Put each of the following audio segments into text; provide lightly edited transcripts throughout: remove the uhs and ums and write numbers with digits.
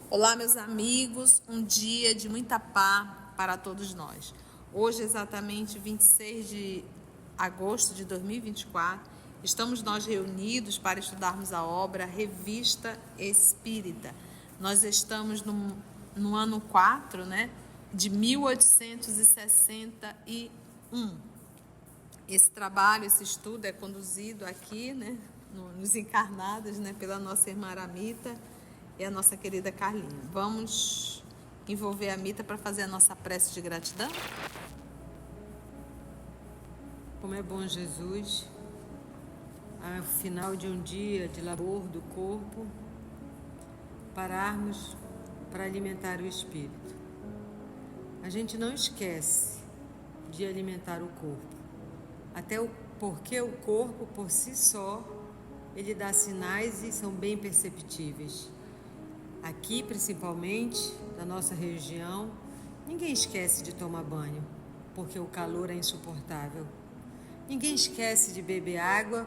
Olá, meus amigos, um dia de muita paz para todos nós. Hoje, exatamente 26 de agosto de 2024, estamos nós reunidos para estudarmos a obra Revista Espírita. Nós estamos no ano 4, de 1861. Esse trabalho, esse estudo é conduzido aqui, nos encarnados, pela nossa irmã Aramita e a nossa querida Carlinha. Vamos envolver a Mita para fazer a nossa prece de gratidão? Como é bom, Jesus, ao final de um dia de labor do corpo, pararmos para alimentar o espírito. A gente não esquece de alimentar o corpo, porque o corpo, por si só, ele dá sinais e são bem perceptíveis. Aqui, principalmente, na nossa região, ninguém esquece de tomar banho, porque o calor é insuportável. Ninguém esquece de beber água,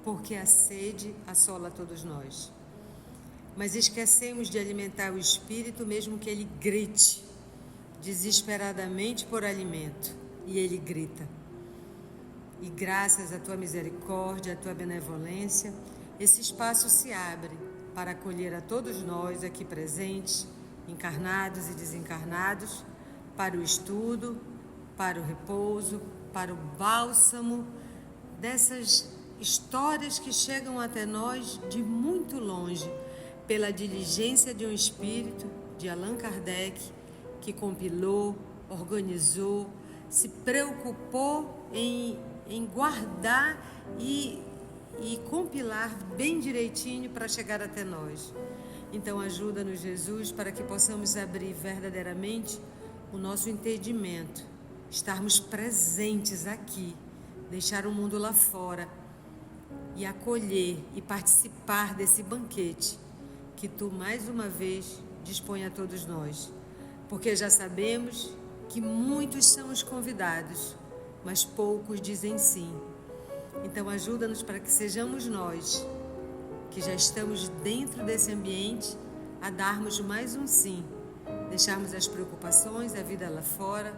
porque a sede assola todos nós. Mas esquecemos de alimentar o espírito, mesmo que ele grite desesperadamente por alimento, e ele grita. E graças à tua misericórdia, à tua benevolência, esse espaço se abre para acolher a todos nós aqui presentes, encarnados e desencarnados, para o estudo, para o repouso, para o bálsamo dessas histórias que chegam até nós de muito longe, pela diligência de um espírito, de Allan Kardec, que compilou, organizou, se preocupou em guardar e compilar bem direitinho para chegar até nós. Então ajuda-nos, Jesus, para que possamos abrir verdadeiramente o nosso entendimento, estarmos presentes aqui, deixar o mundo lá fora e acolher e participar desse banquete que Tu mais uma vez dispõe a todos nós, porque já sabemos que muitos são os convidados, mas poucos dizem sim. Então ajuda-nos para que sejamos nós, que já estamos dentro desse ambiente, a darmos mais um sim, deixarmos as preocupações, a vida lá fora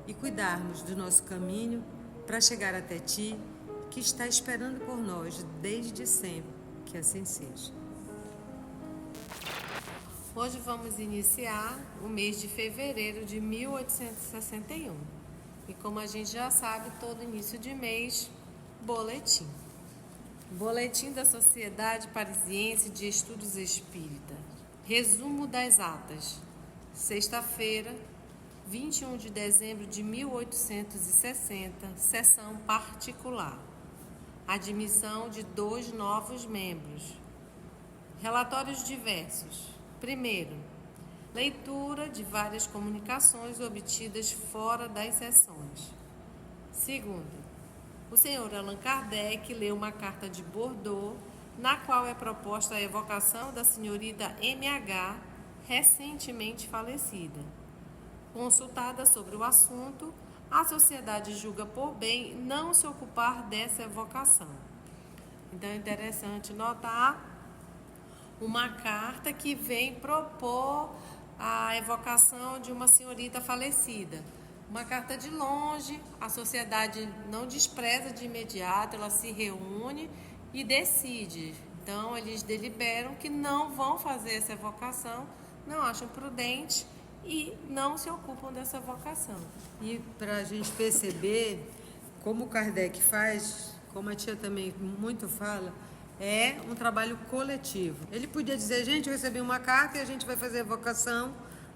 e cuidarmos do nosso caminho para chegar até Ti, que está esperando por nós desde sempre, que assim seja. Hoje vamos iniciar o mês de fevereiro de 1861. E como a gente já sabe, todo início de mês, boletim. Boletim da Sociedade Parisiense de Estudos Espíritas. Resumo das atas. Sexta-feira, 21 de dezembro de 1860, sessão particular. Admissão de 2 novos membros. Relatórios diversos. Primeiro, leitura de várias comunicações obtidas fora das sessões. Segundo, o senhor Allan Kardec leu uma carta de Bordeaux, na qual é proposta a evocação da senhorita MH, recentemente falecida. Consultada sobre o assunto, a sociedade julga por bem não se ocupar dessa evocação. Então é interessante notar uma carta que vem propor a evocação de uma senhorita falecida. Uma carta de longe, a sociedade não despreza de imediato, ela se reúne e decide. Então, eles deliberam que não vão fazer essa evocação, não acham prudente e não se ocupam dessa evocação. E para a gente perceber como Kardec faz, como a tia também muito fala, é um trabalho coletivo. Ele podia dizer, gente, eu recebi uma carta e a gente vai fazer a evocação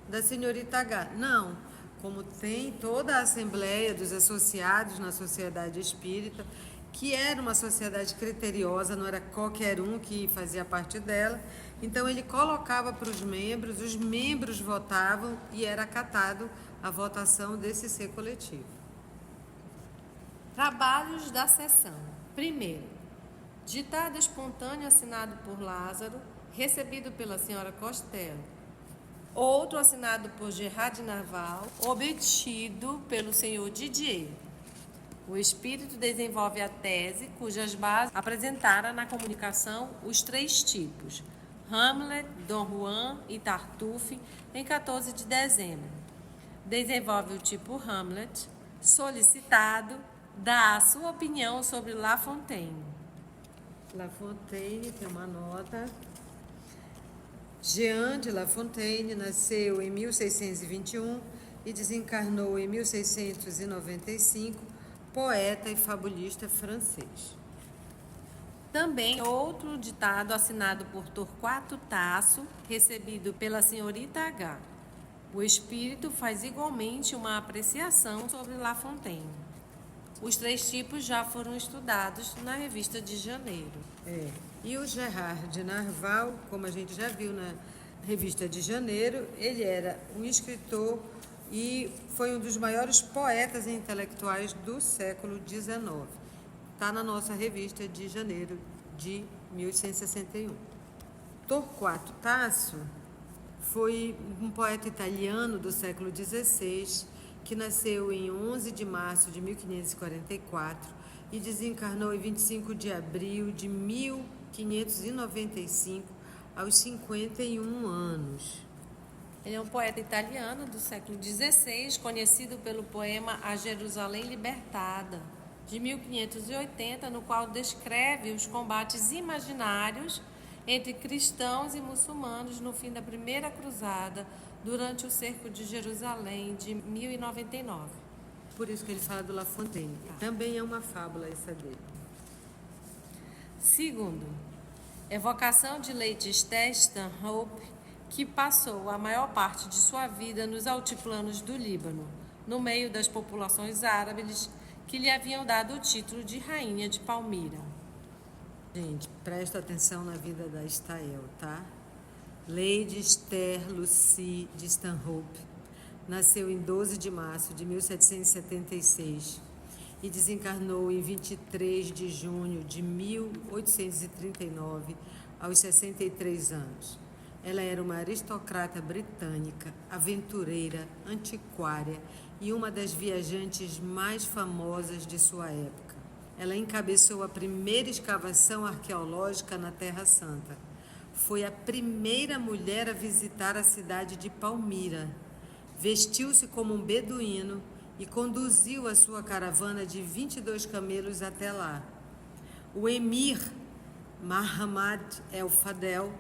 da senhorita H. Não. Como tem toda a assembleia dos associados na Sociedade Espírita, que era uma sociedade criteriosa, não era qualquer um que fazia parte dela. Então ele colocava para os membros votavam e era acatado a votação desse ser coletivo. Trabalhos da sessão. Primeiro, ditado espontâneo assinado por Lázaro, recebido pela senhora Costello. Outro assinado por Gerard de Nerval, obtido pelo senhor Didier. O espírito desenvolve a tese cujas bases apresentara na comunicação os 3 tipos, Hamlet, Dom Juan e Tartuffe, em 14 de dezembro. Desenvolve o tipo Hamlet, solicitado, dá a sua opinião sobre La Fontaine. La Fontaine tem uma nota. Jean de La Fontaine nasceu em 1621 e desencarnou em 1695, poeta e fabulista francês. Também outro ditado assinado por Torquato Tasso, recebido pela senhorita H. O espírito faz igualmente uma apreciação sobre La Fontaine. Os 3 tipos já foram estudados na revista de janeiro. E o Gerard de Nerval, como a gente já viu na revista de janeiro, ele era um escritor e foi um dos maiores poetas e intelectuais do século XIX. Está na nossa revista de janeiro de 1861. Torquato Tasso foi um poeta italiano do século XVI que nasceu em 11 de março de 1544 e desencarnou em 25 de abril de 1595 aos 51 anos. Ele é um poeta italiano do século XVI, conhecido pelo poema A Jerusalém Libertada, de 1580, no qual descreve os combates imaginários entre cristãos e muçulmanos no fim da Primeira Cruzada, durante o cerco de Jerusalém de 1099. Por isso que ele fala do La Fontaine. Também é uma fábula essa dele. Segundo, evocação de Lady Stanhope, que passou a maior parte de sua vida nos altiplanos do Líbano, no meio das populações árabes que lhe haviam dado o título de Rainha de Palmira. Gente, presta atenção na vida da Estael, tá? Lady Esther Lucie de Stanhope nasceu em 12 de março de 1776 e desencarnou em 23 de junho de 1839, aos 63 anos. Ela era uma aristocrata britânica, aventureira, antiquária e uma das viajantes mais famosas de sua época. Ela encabeçou a primeira escavação arqueológica na Terra Santa. Foi a primeira mulher a visitar a cidade de Palmira. Vestiu-se como um beduíno e conduziu a sua caravana de 22 camelos até lá. O emir Mahamad el-Fadel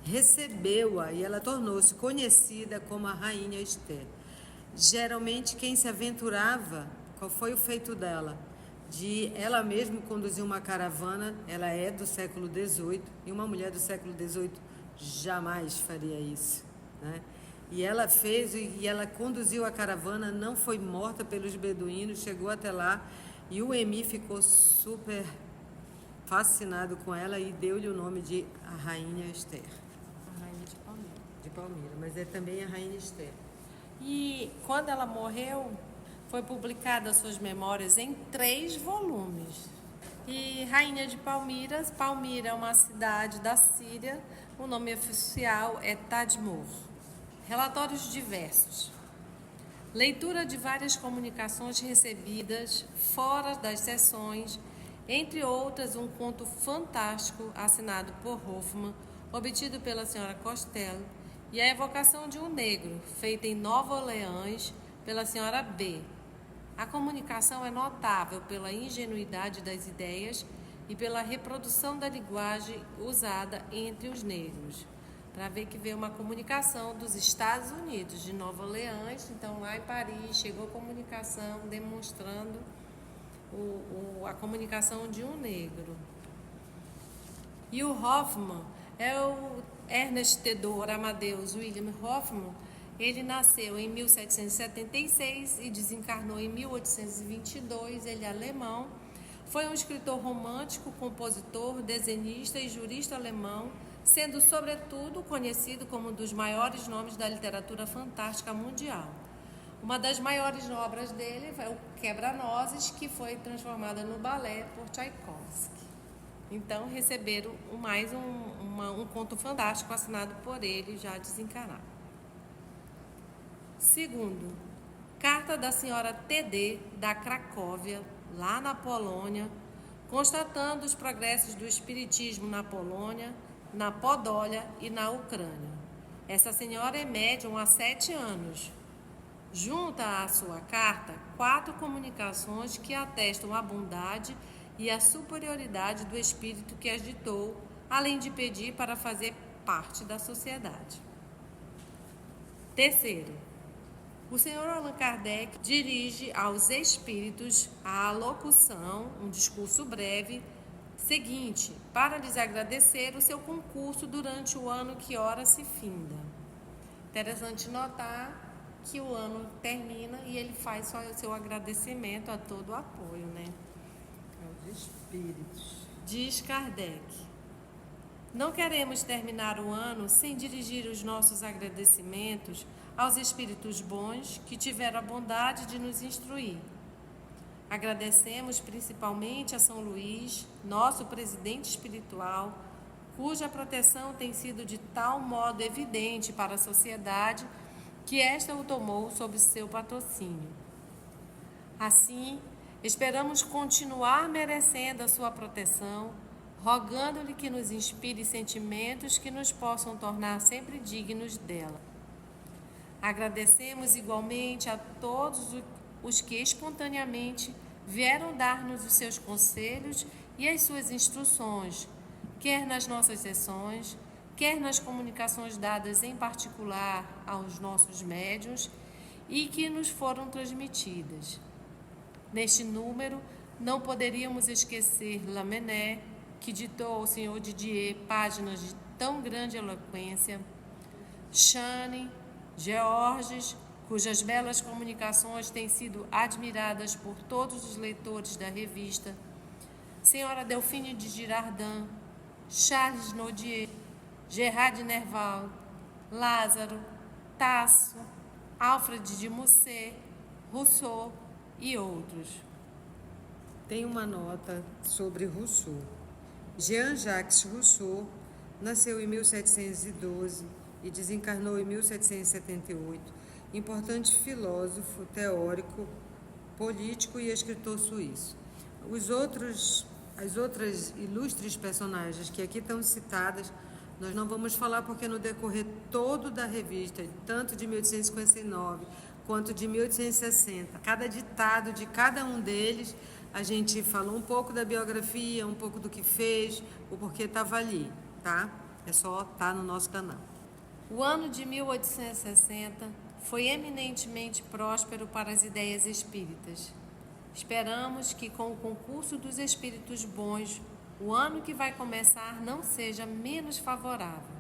recebeu-a e ela tornou-se conhecida como a Rainha Esther. Geralmente, quem se aventurava, qual foi o feito dela? De ela mesma conduzir uma caravana. Ela é do século XVIII e uma mulher do século XVIII jamais faria isso, né? E ela fez, e ela conduziu a caravana, não foi morta pelos beduínos, chegou até lá e o emir ficou super fascinado com ela e deu-lhe o nome de a Rainha Esther. A Rainha de Palmira. De Palmira, mas é também a Rainha Esther. E quando ela morreu, foi publicada suas memórias em 3 volumes. E Rainha de Palmira, Palmira é uma cidade da Síria, o nome oficial é Tadmor. Relatórios diversos. Leitura de várias comunicações recebidas fora das sessões, entre outras um conto fantástico assinado por Hoffmann, obtido pela senhora Costello, e a evocação de um negro, feita em Nova Orleans pela senhora B. A comunicação é notável pela ingenuidade das ideias e pela reprodução da linguagem usada entre os negros. Para ver que veio uma comunicação dos Estados Unidos, de Nova Orleans, então lá em Paris chegou comunicação demonstrando a comunicação de um negro. E o Hoffmann é o Ernest Theodor Amadeus William Hoffmann. Ele nasceu em 1776 e desencarnou em 1822, ele é alemão. Foi um escritor romântico, compositor, desenhista e jurista alemão, sendo sobretudo conhecido como um dos maiores nomes da literatura fantástica mundial. Uma das maiores obras dele é o Quebra-Nozes, que foi transformada no balé por Tchaikovsky. Então receberam mais um conto fantástico assinado por ele, já desencarnado. Segundo, carta da senhora TD, da Cracóvia, lá na Polônia, constatando os progressos do espiritismo na Polônia, na Podólia e na Ucrânia. Essa senhora é médium há 7 anos. Junta à sua carta 4 comunicações que atestam a bondade e a superioridade do espírito que as ditou, além de pedir para fazer parte da sociedade. Terceiro, o senhor Allan Kardec dirige aos espíritos a alocução, um discurso breve, seguinte, para lhes agradecer o seu concurso durante o ano que ora se finda. Interessante notar que o ano termina e ele faz só o seu agradecimento a todo o apoio, né? Aos espíritos. Diz Kardec: não queremos terminar o ano sem dirigir os nossos agradecimentos aos espíritos bons que tiveram a bondade de nos instruir. Agradecemos principalmente a São Luís, nosso presidente espiritual, cuja proteção tem sido de tal modo evidente para a sociedade que esta o tomou sob seu patrocínio. Assim, esperamos continuar merecendo a sua proteção, rogando-lhe que nos inspire sentimentos que nos possam tornar sempre dignos dela. Agradecemos igualmente a todos os que espontaneamente vieram dar-nos os seus conselhos e as suas instruções, quer nas nossas sessões, quer nas comunicações dadas em particular aos nossos médiuns e que nos foram transmitidas. Neste número, não poderíamos esquecer Lamennais, que ditou ao senhor Didier páginas de tão grande eloquência, Chane, Georges, cujas belas comunicações têm sido admiradas por todos os leitores da revista, senhora Delphine de Girardin, Charles Nodier, Gerard Nerval, Lázaro, Tasso, Alfred de Musset, Rousseau e outros. Tem uma nota sobre Rousseau. Jean-Jacques Rousseau nasceu em 1712 e desencarnou em 1778, importante filósofo, teórico, político e escritor suíço. As outras ilustres personagens que aqui estão citadas, nós não vamos falar porque no decorrer todo da revista, tanto de 1859 quanto de 1860, cada ditado de cada um deles, a gente falou um pouco da biografia, um pouco do que fez, o porquê estava ali, tá? É só estar no nosso canal. O ano de 1860 foi eminentemente próspero para as ideias espíritas. Esperamos que com o concurso dos espíritos bons, o ano que vai começar não seja menos favorável.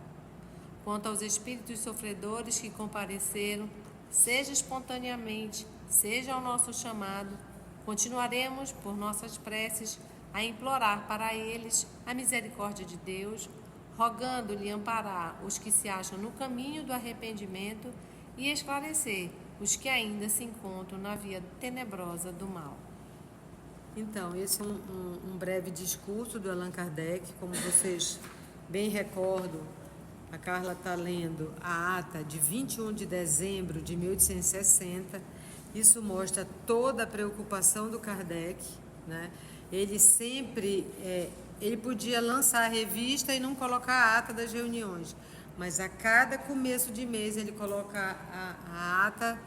Quanto aos espíritos sofredores que compareceram, seja espontaneamente, seja ao nosso chamado, continuaremos, por nossas preces, a implorar para eles a misericórdia de Deus, rogando-lhe amparar os que se acham no caminho do arrependimento e esclarecer os que ainda se encontram na via tenebrosa do mal. Então, esse é um breve discurso do Allan Kardec. Como vocês bem recordam, a Carla está lendo a ata de 21 de dezembro de 1860. Isso mostra toda a preocupação do Kardec, né? Ele sempre... ele podia lançar a revista e não colocar a ata das reuniões, mas a cada começo de mês ele coloca a ata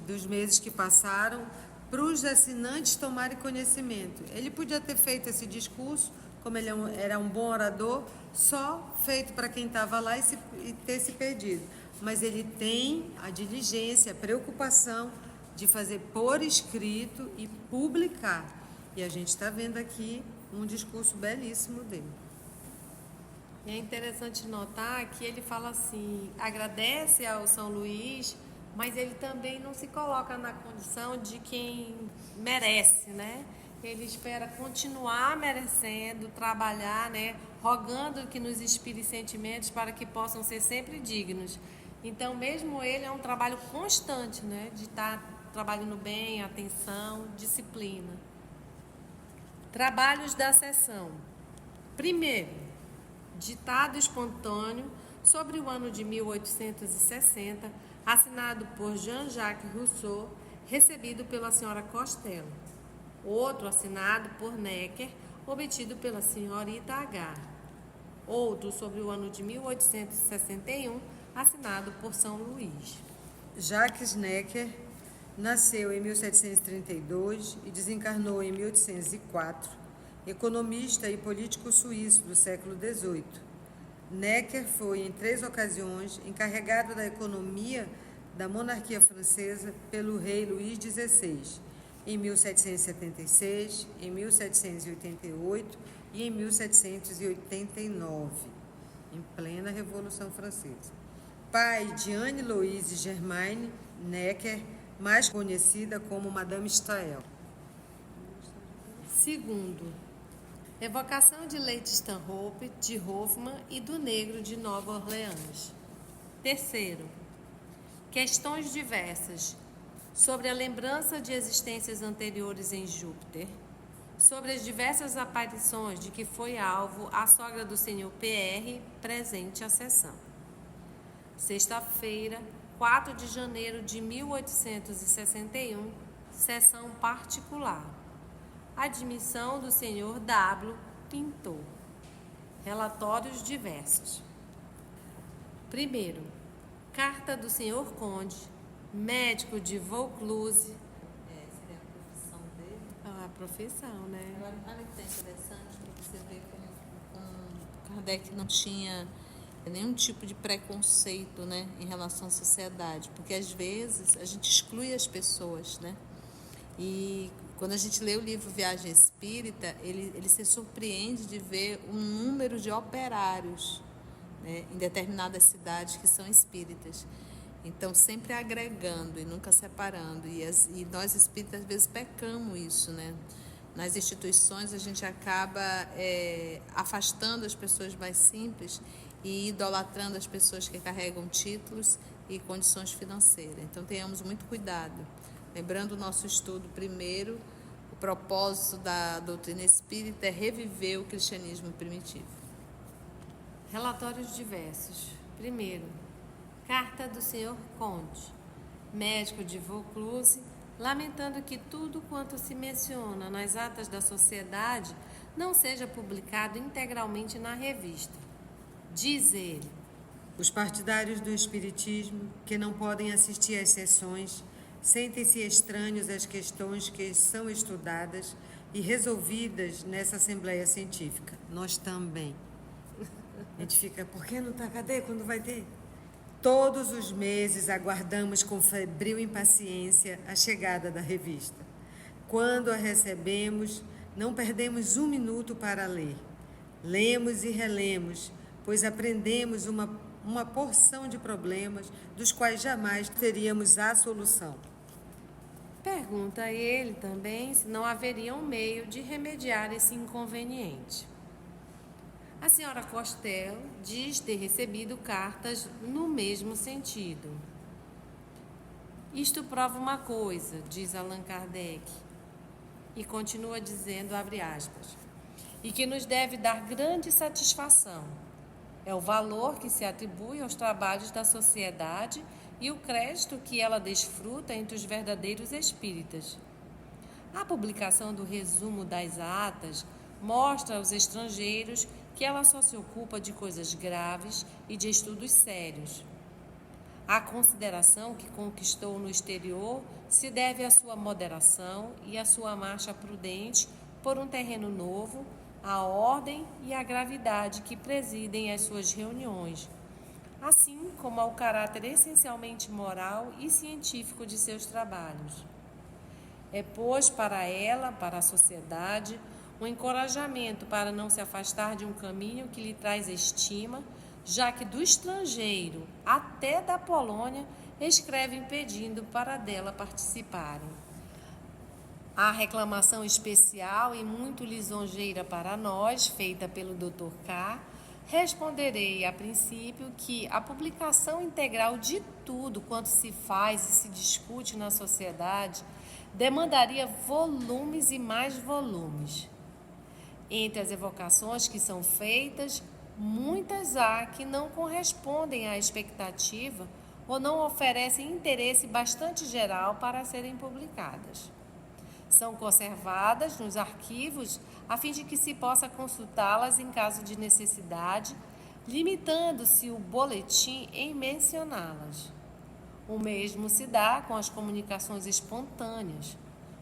dos meses que passaram para os assinantes tomarem conhecimento. Ele podia ter feito esse discurso, como ele era um bom orador, só feito para quem estava lá e ter se perdido. Mas ele tem a diligência, a preocupação de fazer por escrito e publicar. E a gente está vendo aqui um discurso belíssimo dele. É interessante notar que ele fala assim, agradece ao São Luís, mas ele também não se coloca na condição de quem merece, né? Ele espera continuar merecendo, trabalhar, né? Rogando que nos inspire sentimentos para que possam ser sempre dignos. Então, mesmo ele é um trabalho constante, né? De estar trabalhando bem, atenção, disciplina. Trabalhos da sessão. Primeiro, ditado espontâneo sobre o ano de 1860, assinado por Jean-Jacques Rousseau, recebido pela senhora Costello. Outro assinado por Necker, obtido pela senhorita H. Outro sobre o ano de 1861, assinado por São Luís. Jacques Necker nasceu em 1732 e desencarnou em 1804, economista e político suíço do século XVIII. Necker foi, em 3 ocasiões, encarregado da economia da monarquia francesa pelo rei Luís XVI, em 1776, em 1788 e em 1789, em plena Revolução Francesa. Pai de Anne-Louise Germaine Necker, mais conhecida como Madame Staël. Segundo, evocação de Lady Stanhope, de Hoffmann e do Negro de Nova Orleans. Terceiro, questões diversas sobre a lembrança de existências anteriores em Júpiter, sobre as diversas aparições de que foi alvo a sogra do Sr. PR, presente à sessão. Sexta-feira, 4 de janeiro de 1861, sessão particular. Admissão do Sr. W. Pintor. Relatórios diversos. Primeiro, carta do Sr. Conde, médico de Vaucluse. Seria a profissão dele. A profissão, né? Olha que interessante para você ver como Kardec não tinha nenhum tipo de preconceito, né, em relação à sociedade, porque às vezes a gente exclui as pessoas, né? E quando a gente lê o livro Viagem Espírita, ele se surpreende de ver o número de operários, né, em determinadas cidades que são espíritas. Então, sempre agregando e nunca separando. E nós espíritas, às vezes, pecamos isso, né? Nas instituições, a gente acaba afastando as pessoas mais simples e idolatrando as pessoas que carregam títulos e condições financeiras. Então, tenhamos muito cuidado. Lembrando o nosso estudo, primeiro, o propósito da doutrina espírita é reviver o cristianismo primitivo. Relatórios diversos. Primeiro, carta do Sr. Conde, médico de Vaucluse, lamentando que tudo quanto se menciona nas atas da sociedade não seja publicado integralmente na revista. Diz ele: os partidários do Espiritismo, que não podem assistir às sessões, sentem-se estranhos às questões que são estudadas e resolvidas nessa Assembleia Científica. Nós também. A gente fica, por que não está? Cadê? Quando vai ter? Todos os meses aguardamos com febril impaciência a chegada da revista. Quando a recebemos, não perdemos um minuto para ler. Lemos e relemos, pois aprendemos uma porção de problemas dos quais jamais teríamos a solução. Pergunta a ele também se não haveria um meio de remediar esse inconveniente. A senhora Costello diz ter recebido cartas no mesmo sentido. Isto prova uma coisa, diz Allan Kardec, e continua dizendo, abre aspas, e que nos deve dar grande satisfação. É o valor que se atribui aos trabalhos da sociedade e o crédito que ela desfruta entre os verdadeiros espíritas. A publicação do resumo das atas mostra aos estrangeiros que ela só se ocupa de coisas graves e de estudos sérios. A consideração que conquistou no exterior se deve à sua moderação e à sua marcha prudente por um terreno novo, à ordem e à gravidade que presidem as suas reuniões, assim como ao caráter essencialmente moral e científico de seus trabalhos. É, pois, para ela, para a sociedade, um encorajamento para não se afastar de um caminho que lhe traz estima, já que do estrangeiro até da Polônia escrevem pedindo para dela participarem. A reclamação especial e muito lisonjeira para nós, feita pelo Dr. K., responderei a princípio que a publicação integral de tudo quanto se faz e se discute na sociedade demandaria volumes e mais volumes. Entre as evocações que são feitas, muitas há que não correspondem à expectativa ou não oferecem interesse bastante geral para serem publicadas. São conservadas nos arquivos a fim de que se possa consultá-las em caso de necessidade, limitando-se o boletim em mencioná-las. O mesmo se dá com as comunicações espontâneas.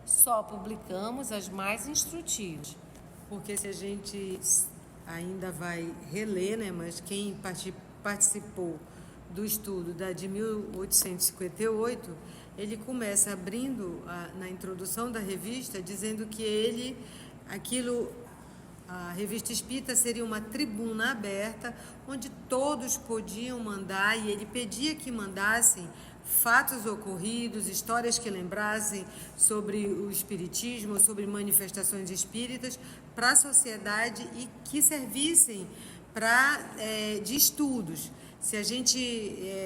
Só publicamos as mais instrutivas. Porque se a gente ainda vai reler, né, mas quem participou do estudo de 1858, ele começa abrindo na introdução da revista, dizendo que a revista espírita seria uma tribuna aberta, onde todos podiam mandar, e ele pedia que mandassem fatos ocorridos, histórias que lembrassem sobre o espiritismo, sobre manifestações espíritas para a sociedade e que servissem de estudos. Se a gente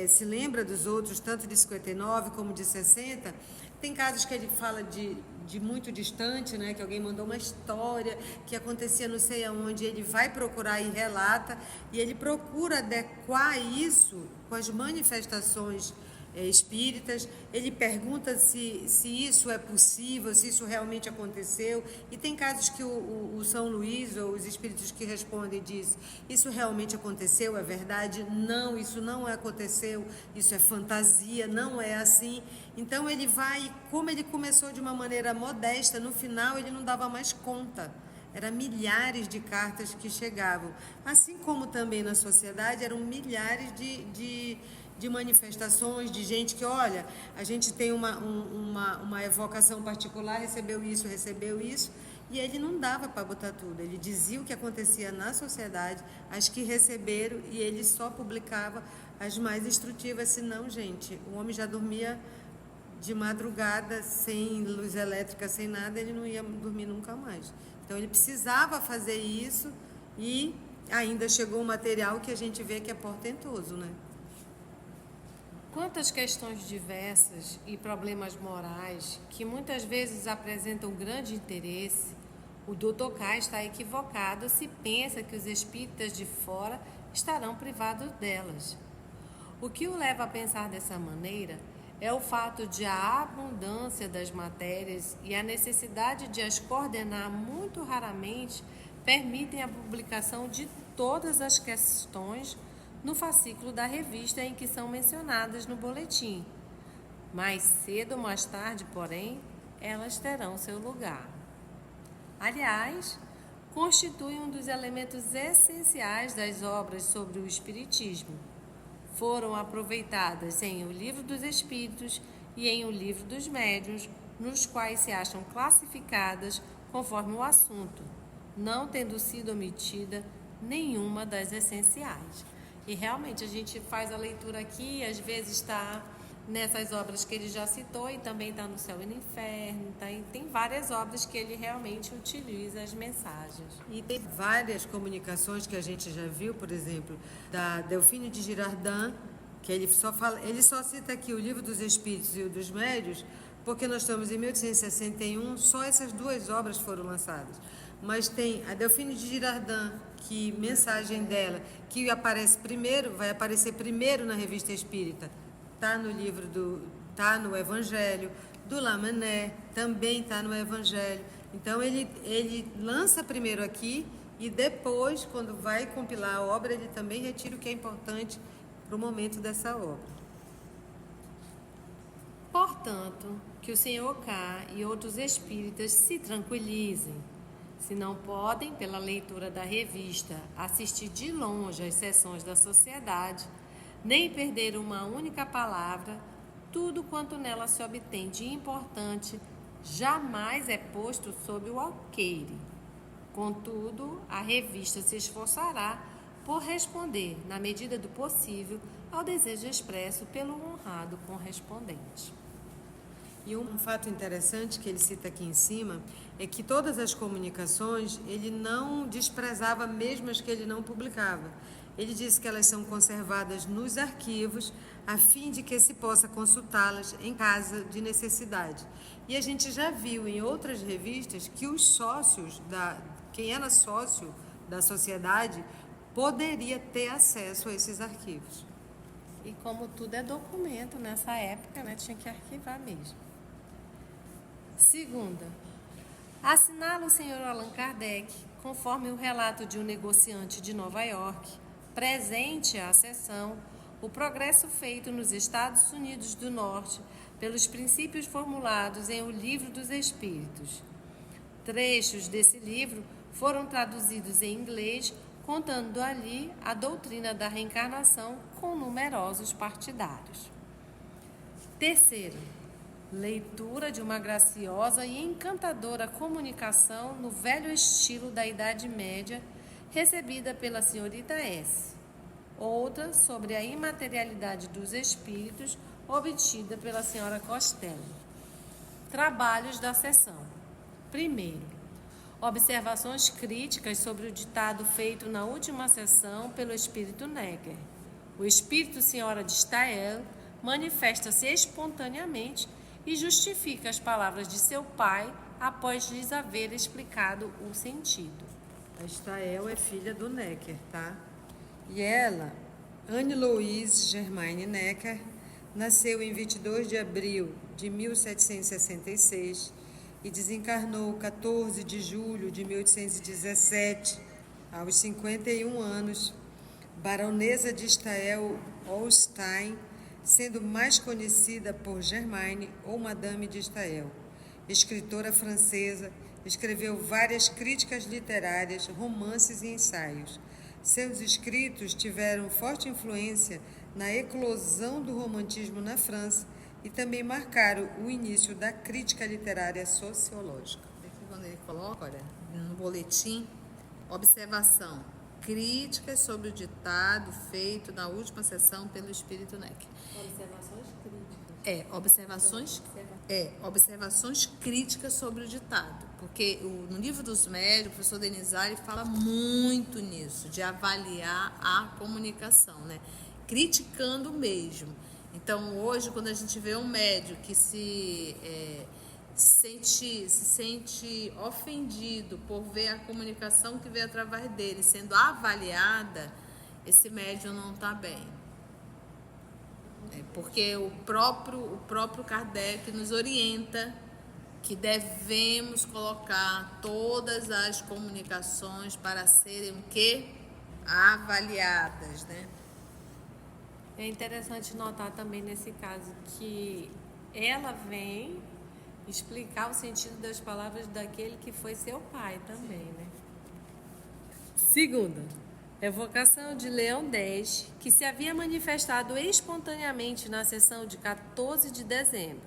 se lembra dos outros, tanto de 59 como de 60, tem casos que ele fala de muito distante, né, que alguém mandou uma história que acontecia não sei aonde, ele vai procurar e relata, e ele procura adequar isso com as manifestações espíritas. Ele pergunta se isso é possível, se isso realmente aconteceu, e tem casos que o São Luís ou os espíritos que respondem diz: isso realmente aconteceu, é verdade? Não, isso não aconteceu, isso é fantasia, não é assim. Então ele vai, como ele começou de uma maneira modesta, no final ele não dava mais conta. Eram milhares de cartas que chegavam, assim como também na sociedade eram milhares de manifestações, de gente que, olha, a gente tem uma evocação particular, recebeu isso, e ele não dava para botar tudo. Ele dizia o que acontecia na sociedade, as que receberam, e ele só publicava as mais instrutivas, senão, gente, o homem já dormia de madrugada, sem luz elétrica, sem nada, ele não ia dormir nunca mais. Então, ele precisava fazer isso, e ainda chegou um material que a gente vê que é portentoso, né? Quantas questões diversas e problemas morais que muitas vezes apresentam grande interesse, o Dr. K está equivocado se pensa que os espíritas de fora estarão privados delas. O que o leva a pensar dessa maneira é o fato de a abundância das matérias e a necessidade de as coordenar muito raramente permitem a publicação de todas as questões no fascículo da revista em que são mencionadas no boletim. Mais cedo ou mais tarde, porém, elas terão seu lugar. Aliás, constituem um dos elementos essenciais das obras sobre o Espiritismo. Foram aproveitadas em O Livro dos Espíritos e em O Livro dos Médiuns, nos quais se acham classificadas conforme o assunto, não tendo sido omitida nenhuma das essenciais. E realmente a gente faz a leitura aqui, às vezes está nessas obras que ele já citou e também está no Céu e no Inferno. Tem várias obras que ele realmente utiliza as mensagens. E tem várias comunicações que a gente já viu, por exemplo, da Delfine de Girardin, que ele só cita aqui o Livro dos Espíritos e o dos Médiuns, porque nós estamos em 1861, só essas duas obras foram lançadas. Mas tem a Delfine de Girardin, que mensagem dela, que vai aparecer primeiro na Revista Espírita, está no está no Evangelho, do Lamennais, também está no Evangelho. Então ele lança primeiro aqui e depois, quando vai compilar a obra, ele também retira o que é importante para o momento dessa obra. Portanto, que o Sr. K e outros espíritas se tranquilizem. Se não podem, pela leitura da revista, assistir de longe às sessões da sociedade, nem perder uma única palavra, tudo quanto nela se obtém de importante jamais é posto sob o alqueire. Contudo, a revista se esforçará por responder, na medida do possível, ao desejo expresso pelo honrado correspondente. E um fato interessante que ele cita aqui em cima é que todas as comunicações ele não desprezava, mesmo as que ele não publicava. Ele disse que elas são conservadas nos arquivos a fim de que se possa consultá-las em caso de necessidade. E a gente já viu em outras revistas que os sócios, quem era sócio da sociedade, poderia ter acesso a esses arquivos. E como tudo é documento nessa época, né, tinha que arquivar mesmo. Segunda, assinala o senhor Allan Kardec, conforme o relato de um negociante de Nova York, presente à sessão, o progresso feito nos Estados Unidos do Norte pelos princípios formulados em O Livro dos Espíritos. Trechos desse livro foram traduzidos em inglês, contando ali a doutrina da reencarnação com numerosos partidários. Terceiro, leitura de uma graciosa e encantadora comunicação no velho estilo da Idade Média, recebida pela senhorita S. Outra sobre a imaterialidade dos espíritos, obtida pela senhora Costello. Trabalhos da sessão. Primeiro, observações críticas sobre o ditado feito na última sessão pelo espírito Necker. O espírito senhora de Stael manifesta-se espontaneamente e justifica as palavras de seu pai após lhes haver explicado o sentido. A Stael é filha do Necker, tá? E ela, Anne-Louise Germaine Necker, nasceu em 22 de abril de 1766 e desencarnou 14 de julho de 1817, aos 51 anos, baronesa de Stael-Holstein, sendo mais conhecida por Germaine ou Madame de Stael. Escritora francesa, escreveu várias críticas literárias, romances e ensaios. Seus escritos tiveram forte influência na eclosão do romantismo na França e também marcaram o início da crítica literária sociológica. Aqui quando ele coloca, olha, no boletim, observação, críticas sobre o ditado feito na última sessão pelo espírito Necker. Observações críticas. Observações críticas sobre o ditado, porque no livro dos médios, o professor Denizari fala muito nisso, de avaliar a comunicação, né? Criticando mesmo. Então, hoje, quando a gente vê um médium que se sente ofendido por ver a comunicação que veio através dele sendo avaliada, esse médium não está bem. Porque o próprio Kardec nos orienta que devemos colocar todas as comunicações para serem o quê? Avaliadas, né? É interessante notar também nesse caso que ela vem explicar o sentido das palavras daquele que foi seu pai também, né? Segunda, evocação de Leão X, que se havia manifestado espontaneamente na sessão de 14 de dezembro.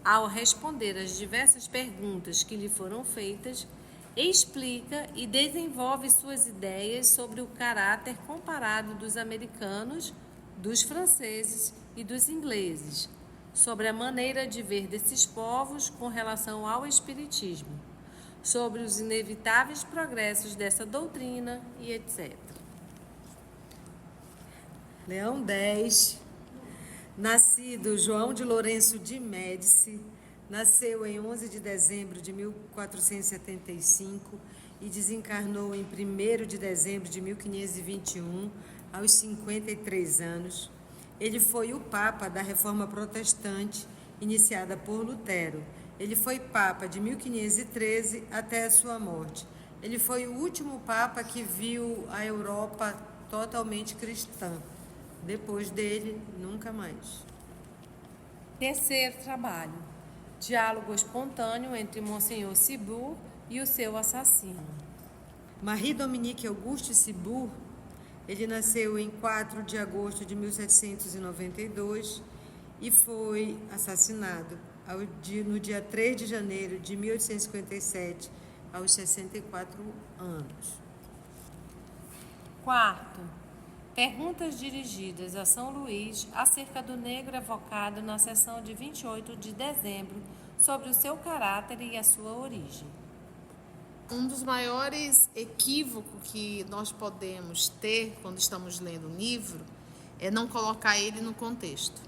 Ao responder às diversas perguntas que lhe foram feitas, explica e desenvolve suas ideias sobre o caráter comparado dos americanos, dos franceses e dos ingleses, sobre a maneira de ver desses povos com relação ao espiritismo, sobre os inevitáveis progressos dessa doutrina e etc. Leão X, nascido João de Lourenço de Médici, nasceu em 11 de dezembro de 1475 e desencarnou em 1º de dezembro de 1521, aos 53 anos. Ele foi o Papa da Reforma Protestante, iniciada por Lutero. Ele foi Papa de 1513 até a sua morte. Ele foi o último Papa que viu a Europa totalmente cristã. Depois dele, nunca mais. Terceiro trabalho, diálogo espontâneo entre Monsenhor Cibour e o seu assassino. Marie-Dominique Auguste Cibour, ele nasceu em 4 de agosto de 1792 e foi assassinado no dia 3 de janeiro de 1857, aos 64 anos. Quarto, perguntas dirigidas a São Luís acerca do negro evocado na sessão de 28 de dezembro sobre o seu caráter e a sua origem. Um dos maiores equívocos que nós podemos ter quando estamos lendo um livro é não colocar ele no contexto.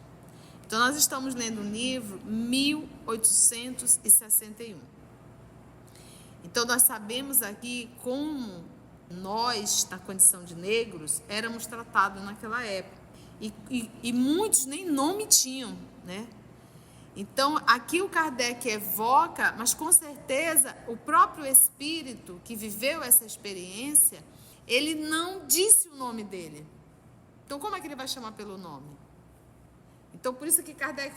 Então, nós estamos lendo um livro 1861. Então, nós sabemos aqui como nós, na condição de negros, éramos tratados naquela época. E muitos nem nome tinham, né? Então, aqui o Kardec evoca, mas com certeza o próprio espírito que viveu essa experiência, ele não disse o nome dele. Então, como é que ele vai chamar pelo nome? Então, por isso que Kardec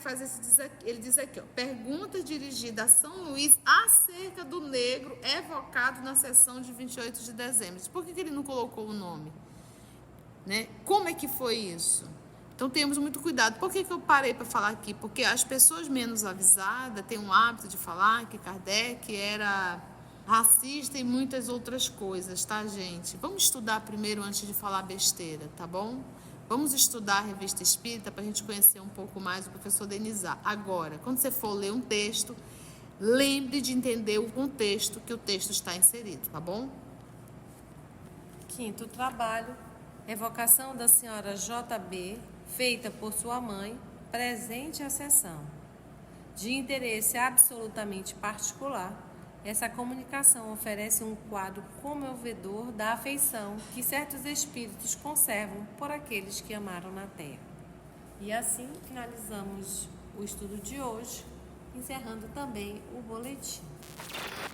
ele diz aqui, ó, pergunta dirigida a São Luís acerca do negro evocado na sessão de 28 de dezembro. Por que ele não colocou o nome? Né? Como é que foi isso? Então, temos muito cuidado. Por que eu parei para falar aqui? Porque as pessoas menos avisadas têm um hábito de falar que Kardec era racista e muitas outras coisas, tá, gente? Vamos estudar primeiro antes de falar besteira, tá bom? Vamos estudar a Revista Espírita para a gente conhecer um pouco mais o professor Denizar. Agora, quando você for ler um texto, lembre de entender o contexto que o texto está inserido, tá bom? Quinto trabalho, evocação da senhora JB, feita por sua mãe, presente à sessão. De interesse absolutamente particular, essa comunicação oferece um quadro comovedor da afeição que certos espíritos conservam por aqueles que amaram na Terra. E assim finalizamos o estudo de hoje, encerrando também o boletim.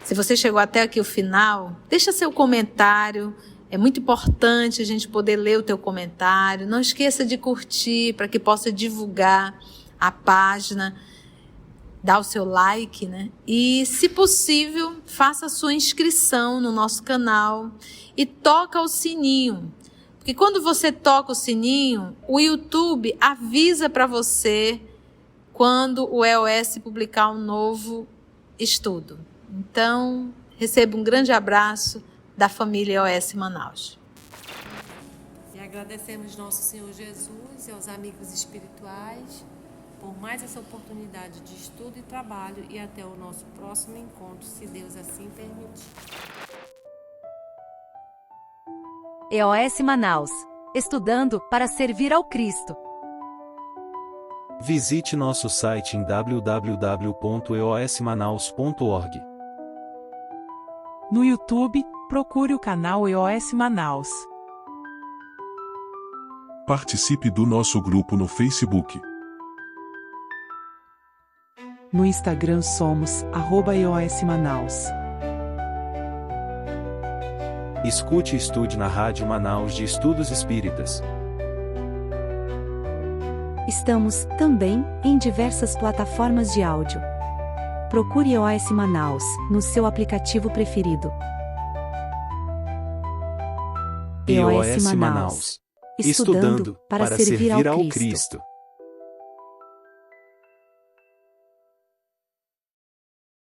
Se você chegou até aqui o final, deixa seu comentário. É muito importante a gente poder ler o teu comentário. Não esqueça de curtir para que possa divulgar a página. Dá o seu like, né? E, se possível, faça a sua inscrição no nosso canal e toca o sininho. Porque quando você toca o sininho, o YouTube avisa para você quando o EOS publicar um novo estudo. Então, receba um grande abraço da família EOS Manaus. E agradecemos nosso Senhor Jesus e aos amigos espirituais por mais essa oportunidade de estudo e trabalho, e até o nosso próximo encontro, se Deus assim permitir. EOS Manaus. Estudando para servir ao Cristo. Visite nosso site em www.eosmanaus.org. No YouTube, procure o canal EOS Manaus. Participe do nosso grupo no Facebook. No Instagram somos @EOS Manaus. Escute e estude na Rádio Manaus de Estudos Espíritas. Estamos, também, em diversas plataformas de áudio. Procure EOS Manaus, no seu aplicativo preferido. EOS Manaus. Estudando para servir ao Cristo.